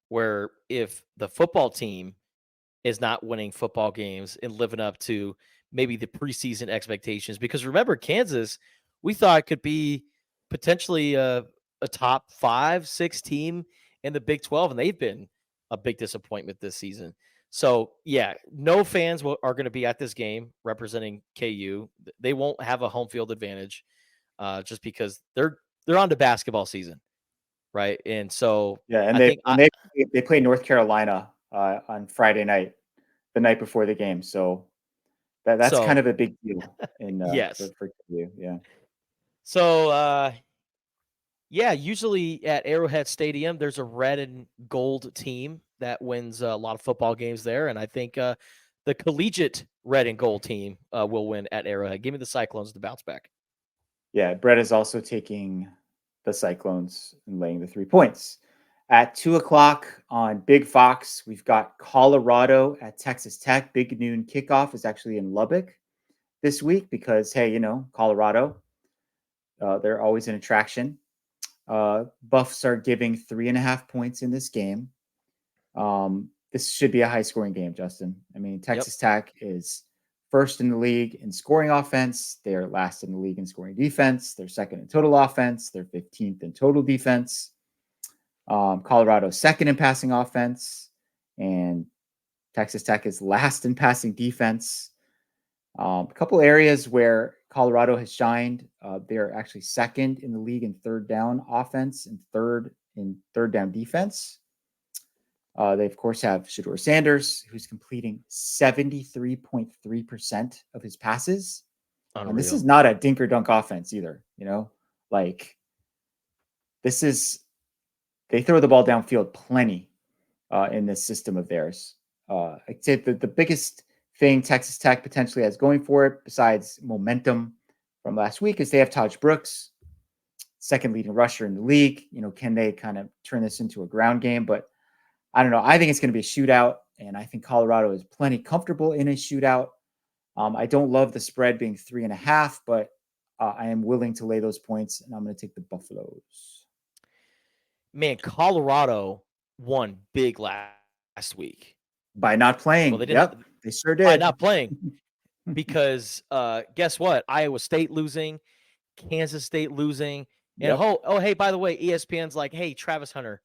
where if the football team is not winning football games and living up to maybe the preseason expectations, because remember, Kansas, we thought could be potentially a top 5, 6 team in the Big 12, and they've been a big disappointment this season. So, yeah, no fans are going to be at this game representing KU. They won't have a home field advantage just because they're on to basketball season, right? And so
Yeah, and
I
they
think
and they play North Carolina on Friday night, the night before the game. So that's kind
so
of a big deal in
yes.
for KU. Yeah.
So yeah, usually at Arrowhead Stadium, there's a red and gold team that wins a lot of football games there, and I think the collegiate red and gold team will win at Arrowhead. Give me the Cyclones to bounce back.
Yeah, Brett is also taking the Cyclones and laying the 3 points. At 2 o'clock on Big Fox, we've got Colorado at Texas Tech. Big noon kickoff is actually in Lubbock this week because, hey, Colorado, they're always an attraction. Buffs are giving 3.5 points in this game. This should be a high scoring game, Justin. I mean,
Yep.
Texas Tech is first in the league in scoring offense. They're last in the league in scoring defense. They're second in total offense. They're 15th in total defense. Colorado second in passing offense, and Texas Tech is last in passing defense. A couple areas where Colorado has shined. They're actually second in the league in third down offense and third in third down defense. They, of course, have Shedeur Sanders, who's completing 73.3% of his passes. And this is
Unreal.
not a dinker dunk offense either. Like this is, they throw the ball downfield plenty in this system of theirs. I'd say the biggest thing Texas Tech potentially has going for it, besides momentum from last week, is they have Taj Brooks, second leading rusher in the league. Can they kind of turn this into a ground game? But I don't know. I think it's going to be a shootout, and I think Colorado is plenty comfortable in a shootout. I don't love the spread being 3.5, but I am willing to lay those points, and I'm going to take the Buffaloes.
Man, Colorado won big last week.
By not
Well,
playing.
they didn't
Yep, they sure
by
did.
not playing. because guess what? Iowa State losing, Kansas State losing, and
Yep.
hey, by the way, ESPN's like, hey, Travis Hunter,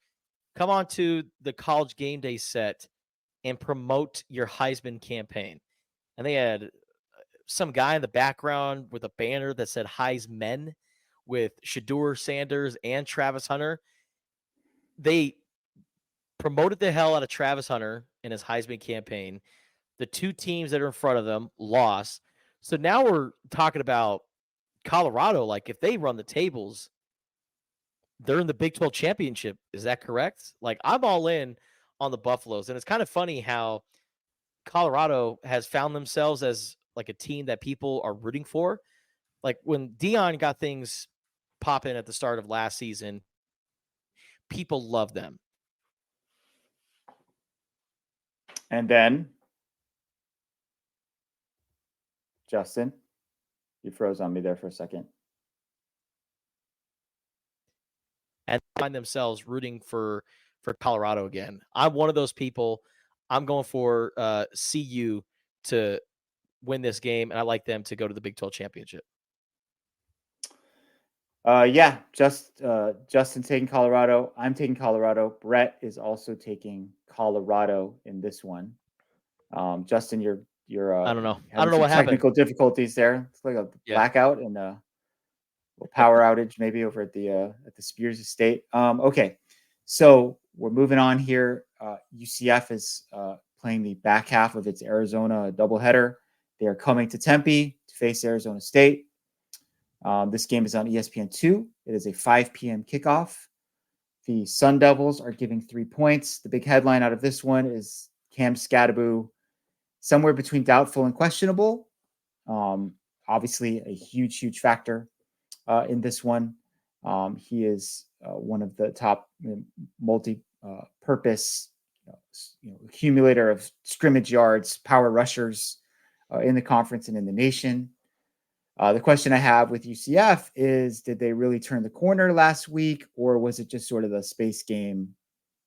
come on to the College Game Day set and promote your Heisman campaign. And they had some guy in the background with a banner that said Heisman with Shador Sanders and Travis Hunter. They promoted the hell out of Travis Hunter in his Heisman campaign. The two teams that are in front of them lost. So now we're talking about Colorado. Like, if they run the tables, they're in the Big 12 championship. Is that correct? Like, I'm all in on the Buffaloes. And it's kind of funny how Colorado has found themselves as like a team that people are rooting for. Like, when Dion got things popping at the start of last season, people love them.
And then, Justin, you froze on me there for a second.
And find themselves rooting for Colorado again. I'm one of those people. I'm going for CU to win this game, and I like them to go to the Big 12 championship.
Yeah, Justin taking Colorado. I'm taking Colorado. Brett is also taking Colorado in this one. Justin, you're
I don't know. I
having
don't know
some
what happened.
technical difficulties there. It's like a blackout and a power outage maybe over at the Spears Estate. Okay, so we're moving on here. UCF is playing the back half of its Arizona doubleheader. They are coming to Tempe to face Arizona State. This game is on ESPN2. It is a 5 p.m. kickoff. The Sun Devils are giving 3 points. The big headline out of this one is Cam Scadaboo, somewhere between doubtful and questionable. Obviously, a huge factor in this one. He is one of the top multi-purpose accumulator of scrimmage yards, power rushers in the conference and in the nation. The question I have with UCF is, did they really turn the corner last week, or was it just sort of the space game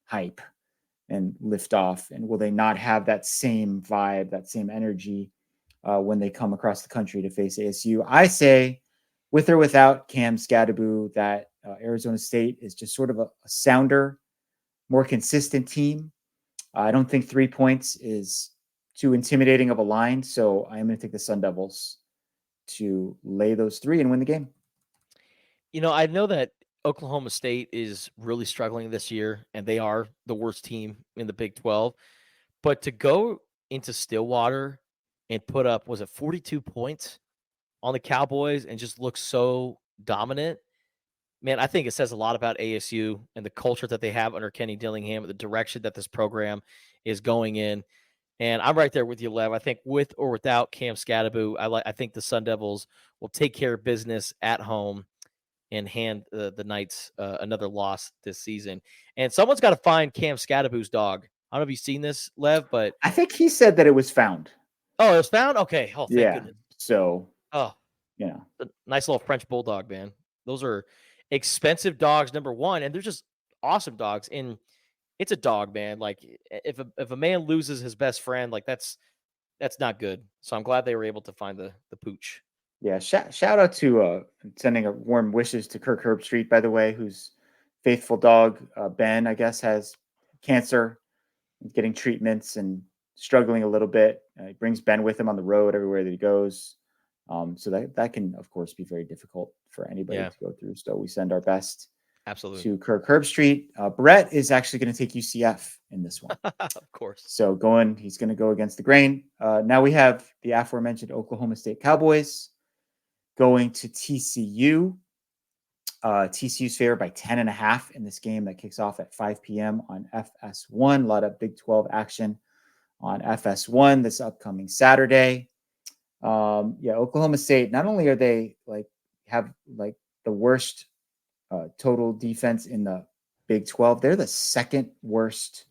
hype and lift off? And will they not have that same vibe, that same energy when they come across the country to face ASU? I say, with or without Cam Scadaboo, that Arizona State is just sort of a sounder, more consistent team. I don't think 3 points is too intimidating of a line, so I am going to take the Sun Devils to lay those 3 and win the game.
I know that Oklahoma State is really struggling this year, and they are the worst team in the Big 12. But to go into Stillwater and put up, was it 42 points on the Cowboys and just look so dominant? Man, I think it says a lot about ASU and the culture that they have under Kenny Dillingham, the direction that this program is going in. And I'm right there with you, Lev. I think with or without Cam Scadaboo, I think the Sun Devils will take care of business at home and hand the Knights another loss this season. And someone's got to find Cam Scadaboo's dog. I don't know if you've seen this, Lev, but
I think he said that it was found.
Oh, it was found? Okay. Oh, thank goodness.
So,
a nice little French bulldog, man. Those are expensive dogs, number one, and they're just awesome dogs. And it's a dog, man. Like, if a man loses his best friend, like that's not good. So I'm glad they were able to find the pooch.
Yeah, shout out to sending a warm wishes to Kirk Herbstreit, by the way, whose faithful dog Ben, I guess, has cancer, getting treatments and struggling a little bit. He brings Ben with him on the road everywhere that he goes. So that can, of course, be very difficult for anybody to go through. So we send our best to Kirk Herbstreit. Brett is actually going to take UCF in this one.
Of course.
So he's going to go against the grain. Now we have the aforementioned Oklahoma State Cowboys going to TCU. TCU's favored by 10.5 in this game that kicks off at 5 p.m. on FS1. A lot of Big 12 action on FS1 this upcoming Saturday. Oklahoma State, not only are they have the worst total defense in the Big 12, they're the second worst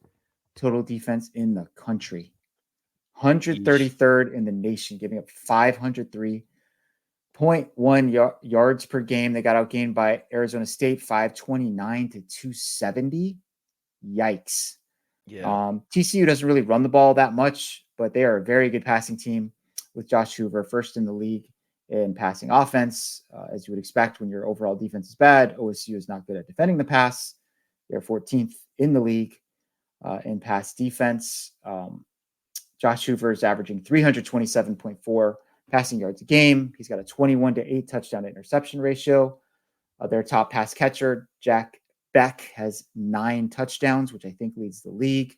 total defense in the country. 133rd in the nation, giving up 503.1 yards per game. They got outgained by Arizona State 529 to 270. Yikes.
Yeah.
TCU doesn't really run the ball that much, but they are a very good passing team. with Josh Hoover, first in the league in passing offense. As you would expect when your overall defense is bad, OSU is not good at defending the pass. They're 14th in the league in pass defense. Josh Hoover is averaging 327.4 passing yards a game. He's got a 21-8 touchdown to interception ratio. Their top pass catcher, Jack Beck, has 9 touchdowns, which I think leads the league.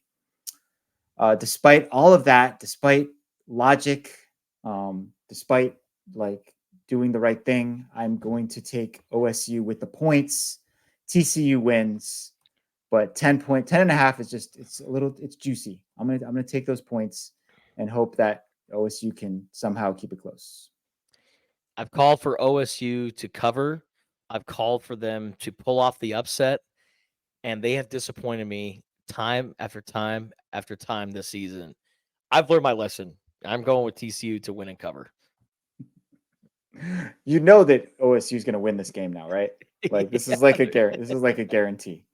Despite all of that, despite logic, despite like doing the right thing, I'm going to take OSU with the points. TCU wins, but 10.5 is just, it's juicy. I'm gonna take those points and hope that OSU can somehow keep it close.
I've called for OSU to cover. I've called for them to pull off the upset, and they have disappointed me time after time after time this season. I've learned my lesson. I'm going with TCU to win and cover.
You know that OSU is going to win this game now, right? Like this
Yeah.
is like a guarantee.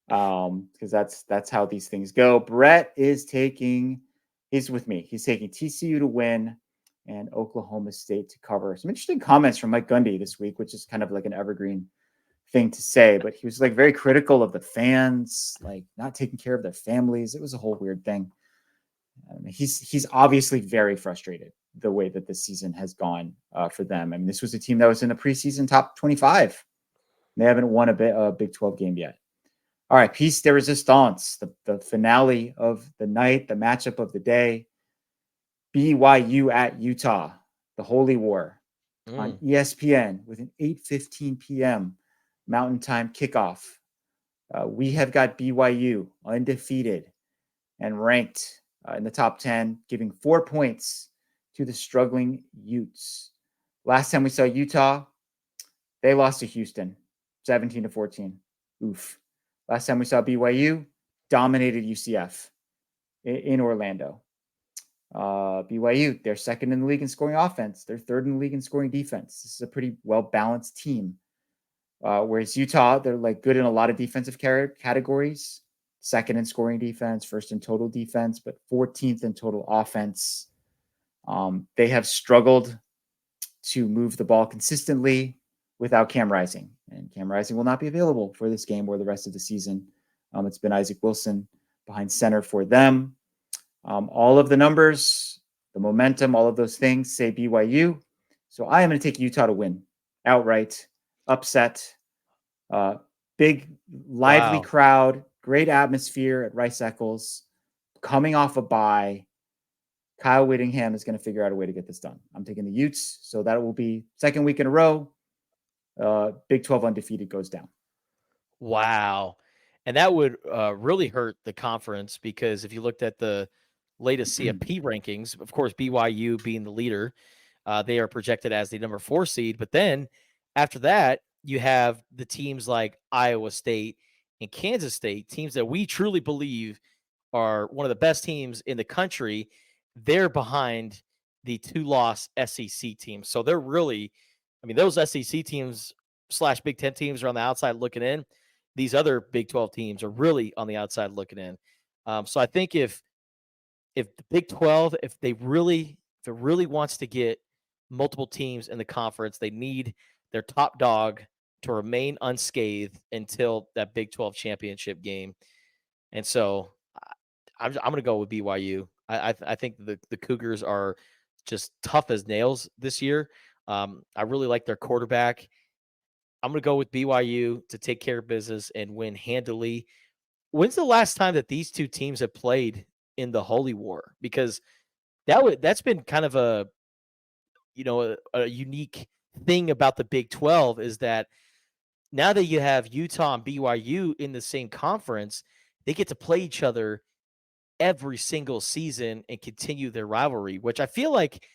Because that's how these things go. Brett is he's with me. He's taking TCU to win and Oklahoma State to cover. Some interesting comments from Mike Gundy this week, which is kind of like an evergreen thing to say, but he was like very critical of the fans, like not taking care of their families. It was a whole weird thing. He's obviously very frustrated the way that this season has gone for them. I mean, this was a team that was in the preseason top 25. They haven't won a Big 12 game yet. All right, piece de resistance, the finale of the night, the matchup of the day. BYU at Utah, the Holy War on ESPN with an 8:15 p.m. Mountain Time kickoff. We have got BYU undefeated and ranked in the top 10, giving 4 points to the struggling Utes. Last time we saw Utah, they lost to Houston, 17-14. Oof. Last time we saw BYU, dominated UCF in Orlando. BYU, they're second in the league in scoring offense. They're third in the league in scoring defense. This is a pretty well-balanced team. Whereas Utah, they're like good in a lot of defensive categories. Second in scoring defense, first in total defense, but 14th in total offense. They have struggled to move the ball consistently without Cam Rising. And Cam Rising will not be available for this game or the rest of the season. It's been Isaac Wilson behind center for them. All of the numbers, the momentum, all of those things say BYU. So I am going to take Utah to win outright, upset, big, lively crowd, great atmosphere at Rice Eccles, coming off a bye. Kyle Whittingham is going to figure out a way to get this done. I'm taking the Utes, so that will be second week in a row. Big 12 undefeated goes down.
Wow. And that would really hurt the conference because if you looked at the latest CFP rankings, of course, BYU being the leader, they are projected as the number 4 seed. But then after that, you have the teams like Iowa State and Kansas State, teams that we truly believe are one of the best teams in the country. They're behind the 2-loss SEC teams. So they're really, I mean, those SEC teams / Big Ten teams are on the outside looking in. These other Big 12 teams are really on the outside looking in. So I think if the Big 12, if it really wants to get multiple teams in the conference, they need their top dog to remain unscathed until that Big 12 championship game. And so I'm going to go with BYU. I think the Cougars are just tough as nails this year. I really like their quarterback. I'm going to go with BYU to take care of business and win handily. When's the last time that these two teams have played in the Holy War? Because that's been kind of a unique thing about the Big 12 is that now that you have Utah and BYU in the same conference, they get to play each other every single season and continue their rivalry, which I feel like,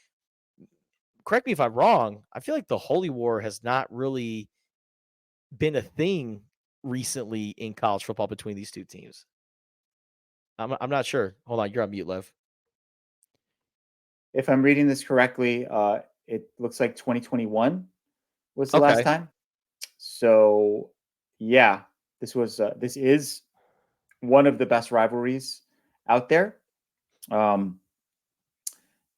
correct me if I'm wrong, I feel like the Holy War has not really been a thing recently in college football between these two teams. I'm not sure. Hold on, you're on mute, Lev.
If I'm reading this correctly, it looks like 2021 was the last
Okay.
time. So, yeah, this is one of the best rivalries out there. There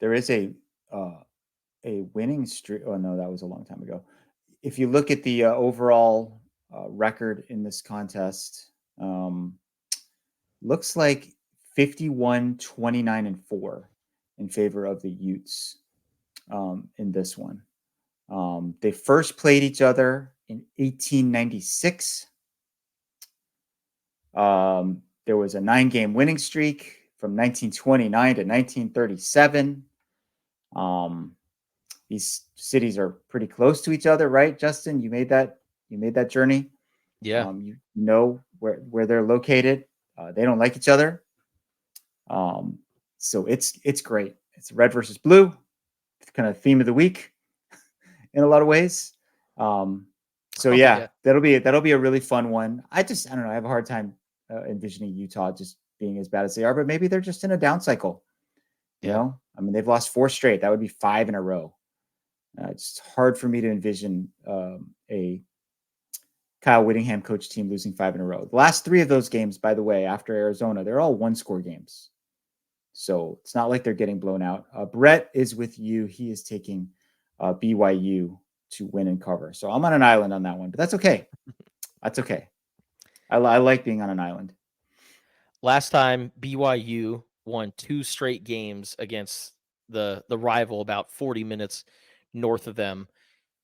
is a a winning streak. Oh no, that was a long time ago. If you look at the overall record in this contest, looks like 51, 29, and 4 in favor of the Utes in this one. They first played each other in 1896. There was a 9-game winning streak from 1929 to 1937. These cities are pretty close to each other, right, Justin? You made that journey.
Yeah.
You know where they're located. They don't like each other. So it's great. It's red versus blue. It's kind of theme of the week in a lot of ways. So yeah, that'll be a really fun one. I don't know. I have a hard time envisioning Utah just being as bad as they are, but maybe they're just in a down cycle. You know, I mean, they've lost 4 straight. That would be 5 in a row. It's hard for me to envision a Kyle Whittingham coach team losing 5 in a row. The last 3 of those games, by the way, after Arizona, they're all 1-score games. So it's not like they're getting blown out. Brett is with you. He is taking BYU to win and cover. So I'm on an island on that one, but that's okay. That's okay. I like being on an island.
Last time BYU won 2 straight games against the rival about 40 minutes north of them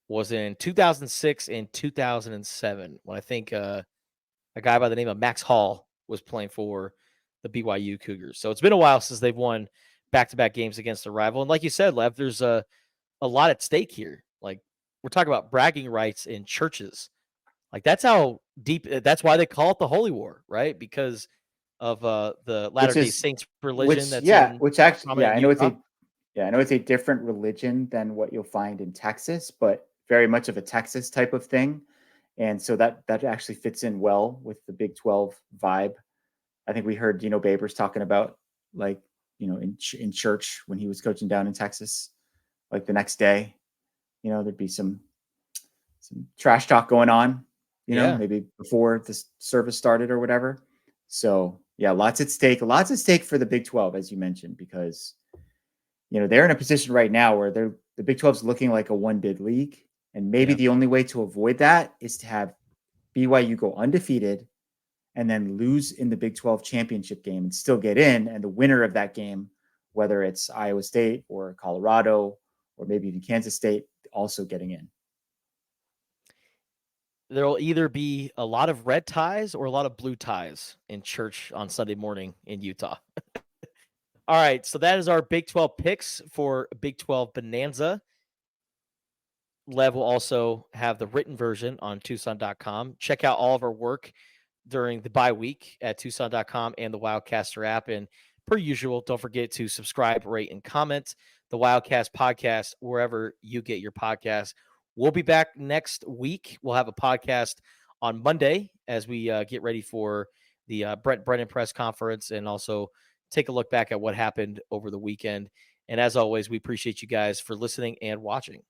was in 2006 and 2007 when I think a guy by the name of Max Hall was playing for the BYU Cougars. So it's been a while since they've won back-to-back games against a rival. And like you said, Lev, there's a lot at stake here. Like we're talking about bragging rights in churches. Like that's how deep. That's why they call it the Holy War, right? Because of the Latter-day Saints religion.
I know it's a different religion than what you'll find in Texas, but very much of a Texas type of thing. And so that actually fits in well with the Big 12 vibe. I think we heard Dino Babers talking about in church when he was coaching down in Texas, like the next day, there'd be some trash talk going on, maybe before the service started or whatever. So yeah, lots at stake for the Big 12, as you mentioned, because, they're in a position right now where the Big 12 is looking like a 1-bid league. And maybe the only way to avoid that is to have BYU go undefeated and then lose in the Big 12 championship game and still get in. And the winner of that game, whether it's Iowa State or Colorado or maybe even Kansas State, also getting in.
There'll either be a lot of red ties or a lot of blue ties in church on Sunday morning in Utah. All right, so that is our Big 12 picks for Big 12 Bonanza. Lev will also have the written version on Tucson.com. Check out all of our work during the bye week at Tucson.com and the Wildcaster app. And per usual, don't forget to subscribe, rate, and comment the Wildcast podcast wherever you get your podcasts. We'll be back next week. We'll have a podcast on Monday as we get ready for the Brent Brennan press conference and also take a look back at what happened over the weekend. And as always, we appreciate you guys for listening and watching.